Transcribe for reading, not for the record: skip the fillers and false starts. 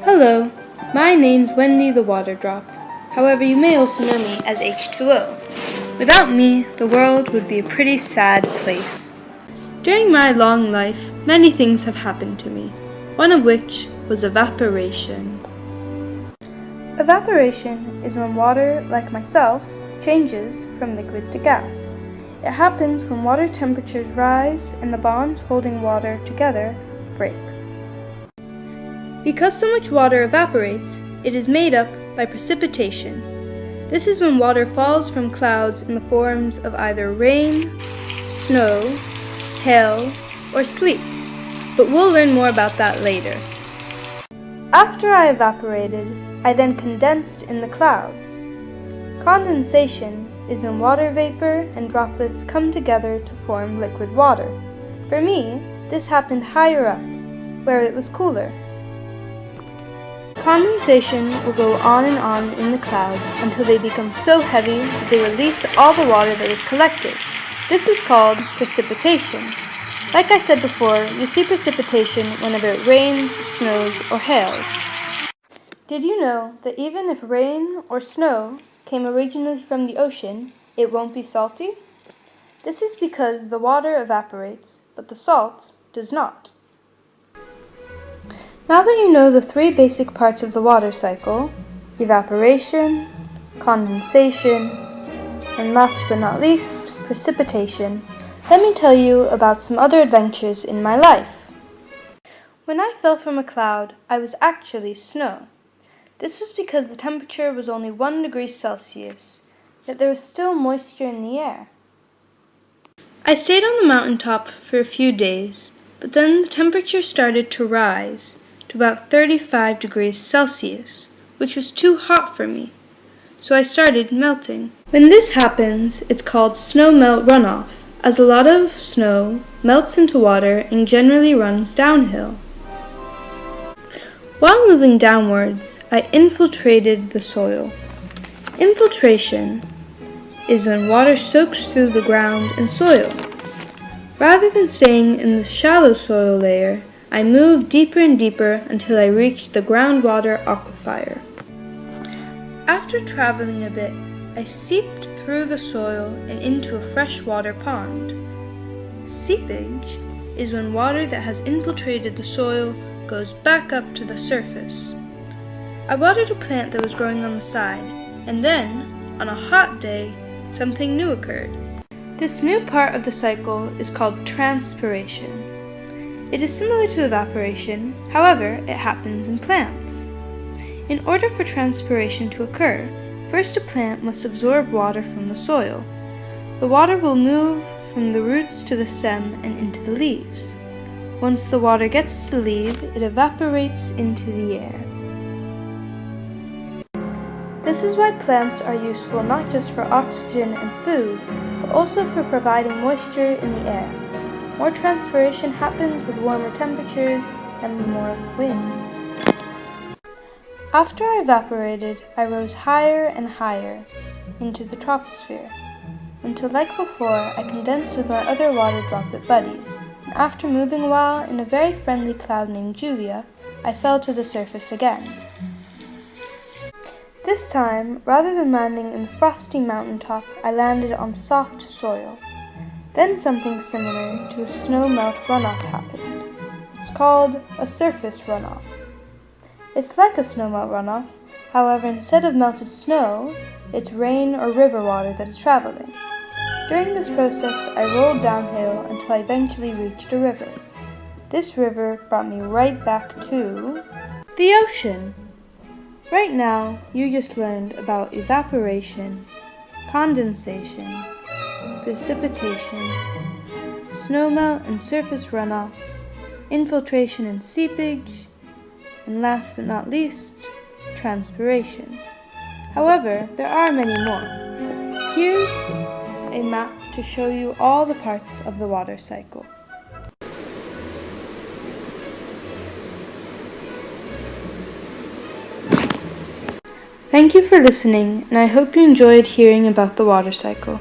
Hello, my name's Wendy the Water Drop. However, you may also know me as H2O. Without me, the world would be a pretty sad place. During my long life, many things have happened to me, one of which was evaporation. Evaporation is when water, like myself, changes from liquid to gas. It happens when water temperatures rise and the bonds holding water together break. Because so much water evaporates, it is made up by precipitation. This is when water falls from clouds in the forms of either rain, snow, hail, or sleet, but we'll learn more about that later. After I evaporated, I then condensed in the clouds. Condensation is when water vapor and droplets come together to form liquid water. For me, this happened higher up, where it was cooler. Condensation will go on and on in the clouds until they become so heavy that they release all the water that was collected. This is called precipitation. Like I said before, you see precipitation whenever it rains, snows, or hails. Did you know that even if rain or snow came originally from the ocean, it won't be salty? This is because the water evaporates, but the salt does not. Now that you know the three basic parts of the water cycle, evaporation, condensation, and last but not least, precipitation, let me tell you about some other adventures in my life. When I fell from a cloud, I was actually snow. This was because the temperature was only 1 degree Celsius, yet there was still moisture in the air. I stayed on the mountaintop for a few days, but then the temperature started to rise to about 35 degrees Celsius, which was too hot for me, so I started melting. When this happens, it's called snow melt runoff, as a lot of snow melts into water and generally runs downhill. While moving downwards, I infiltrated the soil. Infiltration is when water soaks through the ground and soil. Rather than staying in the shallow soil layer, I moved deeper and deeper until I reached the groundwater aquifer. After traveling a bit, I seeped through the soil and into a freshwater pond. Seepage is when water that has infiltrated the soil goes back up to the surface. I watered a plant that was growing on the side, and then, on a hot day, something new occurred. This new part of the cycle is called transpiration. It is similar to evaporation, however, it happens in plants. In order for transpiration to occur, first a plant must absorb water from the soil. The water will move from the roots to the stem and into the leaves. Once the water gets to the leaf, it evaporates into the air. This is why plants are useful not just for oxygen and food, but also for providing moisture in the air. More transpiration happens with warmer temperatures and more winds. After I evaporated, I rose higher and higher into the troposphere, until like before, I condensed with my other water droplet buddies, and after moving a while in a very friendly cloud named Julia, I fell to the surface again. This time, rather than landing in the frosty mountaintop, I landed on soft soil. Then something similar to a snow melt runoff happened. It's called a surface runoff. It's like a snow melt runoff, however instead of melted snow, it's rain or river water that is traveling. During this process, I rolled downhill until I eventually reached a river. This river brought me right back to the ocean. Right now, you just learned about evaporation, condensation, precipitation, snowmelt and surface runoff, infiltration and seepage, and last but not least, transpiration. However, there are many more. Here's a map to show you all the parts of the water cycle. Thank you for listening, and I hope you enjoyed hearing about the water cycle.